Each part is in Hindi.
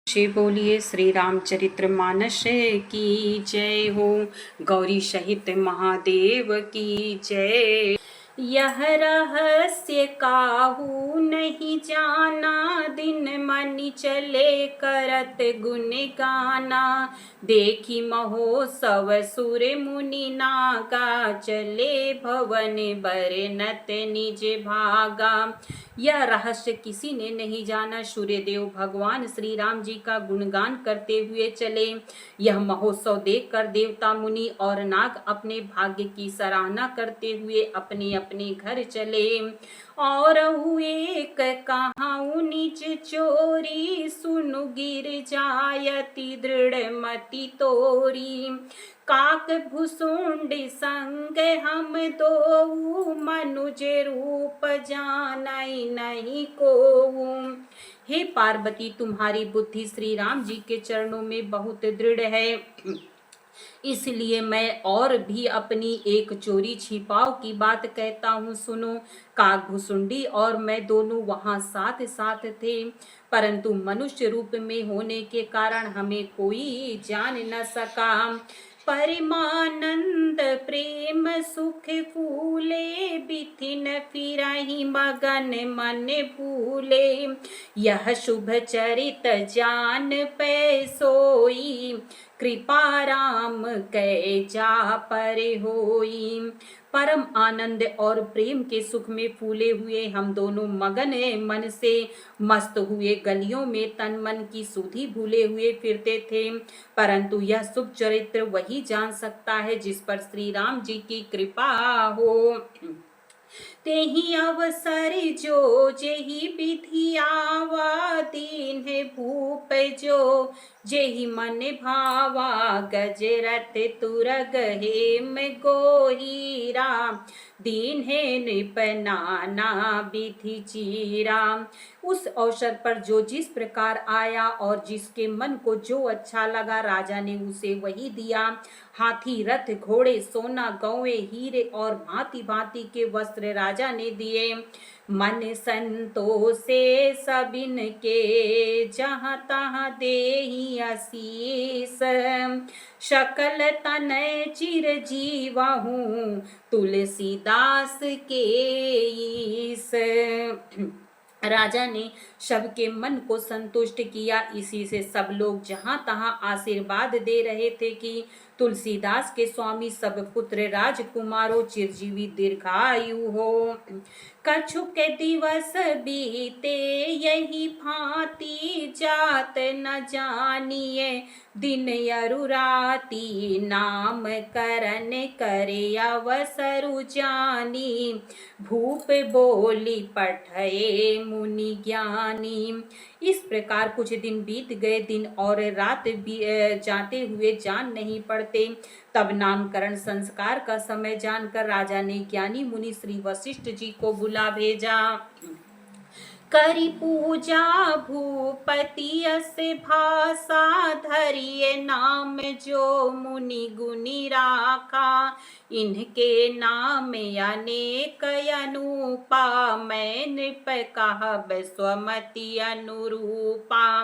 श्री बोलिए श्री रामचरित्र मानस की जय हो। गौरी सहित महादेव की जय। यह रहस्य काहू नहीं जाना, दिन मनि चले करत गुण गाना। देखी महोत्सव सुर मुनि नागा, चले भवन बरनत निज भागा। यह रहस्य किसी ने नहीं जाना, सूर्यदेव भगवान श्री राम जी का गुणगान करते हुए चले। यह महोत्सव देखकर देवता मुनि और नाग अपने भाग्य की सराहना करते हुए अपने अपने घर चले। और हुए कहाऊ निज चोरी, सुनु गिर जायति दृढ़ मति तोरी। काक भुसुंड संग हम दो, मनुज रूप जानई नहीं कोऊ। हे पार्वती, तुम्हारी बुद्धि श्री राम जी के चरणों में बहुत दृढ़ है, इसलिए मैं और भी अपनी एक चोरी छिपाव की बात कहता हूँ, सुनो। काकभुसुंडी और मैं दोनों वहां साथ साथ थे, परंतु मनुष्य रूप में होने के कारण हमें कोई जान न सका। परमानंद प्रेम सुख फूले, बिथिन फिरहि मगन मन भूले। यह शुभ चरित जान पै सोई, कृपा राम कै जा पर होई। परम आनंद और प्रेम के सुख में फूले हुए हम दोनों मगन मन से मस्त हुए गलियों में तन मन की सुधि भूले हुए फिरते थे, परंतु यह शुभ चरित्र वही जान सकता है जिस पर श्री राम जी की कृपा हो। तेहि अवसर जो जेहि विधि आवा, दीन है भूप जो जेहि मन भावा। गजरथ तुरग हेम गोहीरा, दीन है नृप नाना विधि चीरा। उस अवसर पर जो जिस प्रकार आया और जिसके मन को जो अच्छा लगा, राजा ने उसे वही दिया। हाथी, रथ, घोड़े, सोना, गौवे, हीरे और भांति भांति के वस्त्र राजा ने दिए। मन संतोषे सबिन के, जहाँ तहाँ देहि आशीष। सकल तनय चिर जीवहूँ, तुलसीदास के ईस। राजा ने सबके मन को संतुष्ट किया, इसी से सब लोग जहां तहां आशीर्वाद दे रहे थे कि तुलसीदास के स्वामी सब पुत्र राजकुमारों चिरजीवी दीर्घायु हो। कछु के दिवस बीते यही भांति, जात न जानिए दिन यरु राति। नाम करन करे अवसरु जानी, भूप बोली पठये मुनि ज्ञानी। इस प्रकार कुछ दिन बीत गए, दिन और रात जाते हुए जान नहीं पड़ते। तब नामकरण संस्कार का समय जानकर राजा ने ज्ञानी मुनि श्री वशिष्ठ जी को बुला भेजा। करी पूजा भूपति अस भाषा, धरिए नाम जो मुनि गुनी राखा। इनके नाम अनेक अनुपा, मैं नृप कहब स्वमति अनुरूपा।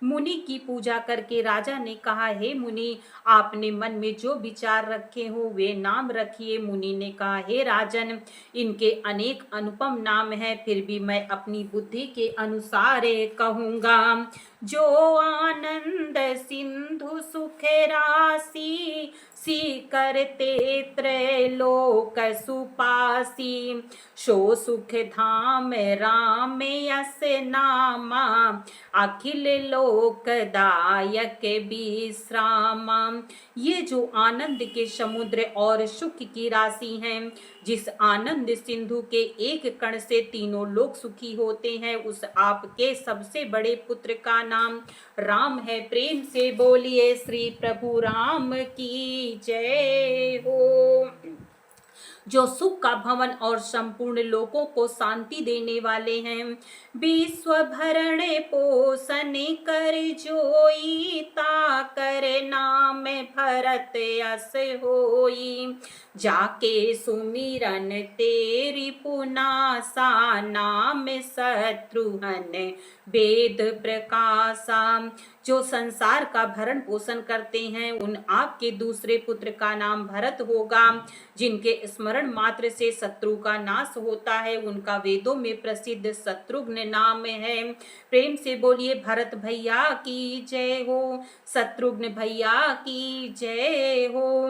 मुनि की पूजा करके राजा ने कहा, हे मुनि, आपने मन में जो विचार रखे हो वे नाम रखिए। मुनि ने कहा, हे राजन, इनके अनेक अनुपम नाम हैं, फिर भी मैं अपनी बुद्धि के अनुसार कहूँगा। जो आनंद सिंधु सुख राशि, सी करते त्रैलोक सुपासी। सो सुख धाम राम यस नामा, अखिल लोकदायक विश्रामा। ये जो आनंद के समुद्र और सुख की राशि हैं, जिस आनंद सिंधु के एक कण से तीनों लोग सुखी होते हैं, उस आपके सबसे बड़े पुत्र का नाम राम है। प्रेम से बोलिए श्री प्रभु राम की जय हो। जो सुख का भवन और संपूर्ण लोकों को शांति देने वाले हैं। विश्व भरण पोषण कर जोई, ताकर नाम भरत यस होई। जाके सुमिरन तेरी पुनासा, नाम शत्रुघ्न वेद प्रकाशा। जो संसार का भरण पोषण करते हैं, उन आपके दूसरे पुत्र का नाम भरत होगा। जिनके स्मरण मात्र से शत्रु का नाश होता है, उनका वेदों में प्रसिद्ध शत्रुघ्न नाम है। प्रेम से बोलिए भरत भैया की जय हो, शत्रुघ्न भैया की जय हो।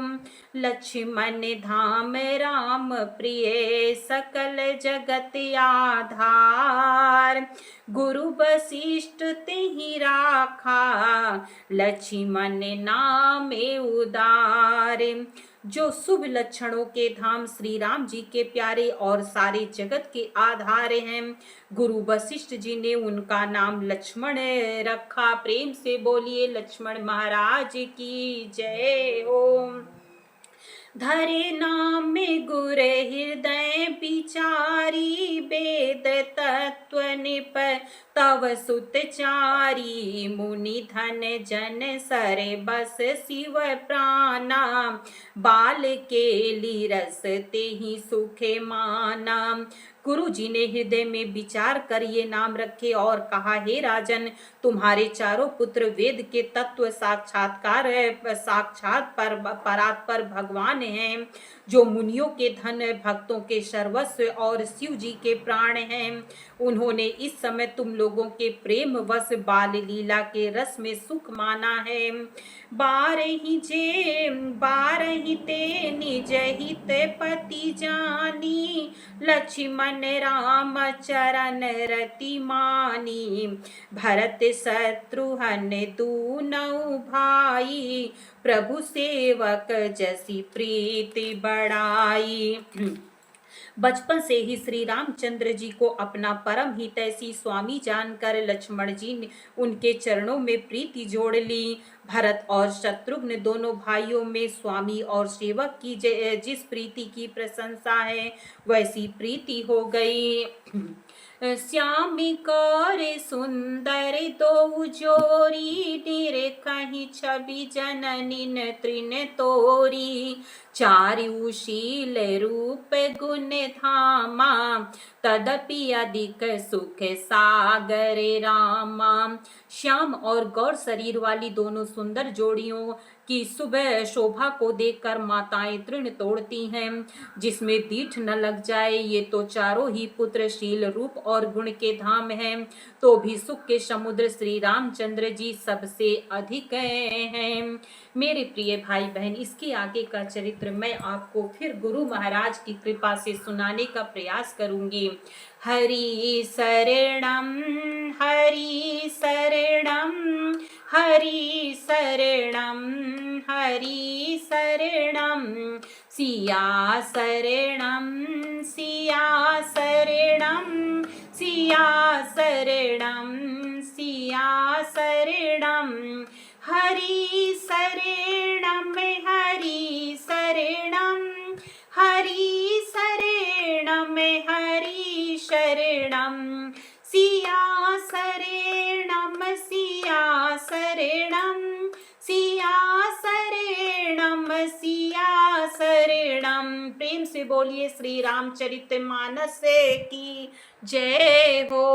लक्ष्मण धाम राम प्रिय, सकल जगत आधार। गुरु वशिष्ठ तेहि राखा, लक्ष्मण नामे उदार। जो शुभ लक्षणों के धाम श्री राम जी के प्यारे और सारे जगत के आधार हैं, गुरु वशिष्ठ जी ने उनका नाम लक्ष्मण रखा। प्रेम से बोलिए लक्ष्मण महाराज की जय हो। धरे नाम में गुर हृदय विचारी, वेद तत्व निप तव सुतचारी। मुनि धन जन सर बस शिव प्राणा, बाल केली रस तेहि सुखे माना। गुरु जी ने हृदय में विचार कर ये नाम रखे और कहा, हे राजन, तुम्हारे चारों पुत्र वेद के तत्व साक्षात परात्पर भगवान हैं, जो मुनियों के धन, भक्तों के सर्वस्व और शिव जी के प्राण हैं। उन्होंने इस समय तुम लोगों के प्रेम वश बाल लीला के रस में सुख माना है। बारहि ते निज हित पति जानी, लक्ष्मण राम चरण रति मानी। भरत शत्रुघ्न दूनौ भाई, प्रभु सेवक जसी प्रीति बढ़ाई। बचपन से ही श्री रामचंद्र जी को अपना परम हितैषी स्वामी जानकर लक्ष्मण जी ने उनके चरणों में प्रीति जोड़ ली। भरत और शत्रुघ्न दोनों भाइयों में स्वामी और सेवक की जिस प्रीति की प्रशंसा है, वैसी प्रीति हो गई। श्यामी कर सुंदर दो जोरी, निरखहि छवि जननी तृण तोरी। चारुशील रूप गुण धामा, तदपि अधिक सुख सागर रामा। श्याम और गौर शरीर वाली दोनों सुंदर जोड़ियों की सुबह शोभा को देखकर माताएं तृण तोड़ती हैं, जिसमें दीठ न लग जाए। ये तो चारों ही पुत्र शील, रूप और गुण के धाम हैं, तो भी सुख के समुद्र श्री रामचंद्र जी सबसे अधिक हैं। मेरे प्रिय भाई बहन, इसके आगे का चरित्र मैं आपको फिर गुरु महाराज की कृपा से सुनाने का प्रयास करूंगी। हरि शरणम, हरि शरणम, हरि शरणम, हरि शरणम। सिया शरणम, सिया शरणम, सिया शरणम, सिया शरणम। हरि शरणम, हरि शरणम, हरि शरणम, हरि शरणम। सिया शरणम, सिया शरणम, सिया शरणम, सिया शरणम। प्रेम से बोलिए श्री रामचरितमानस की जय हो।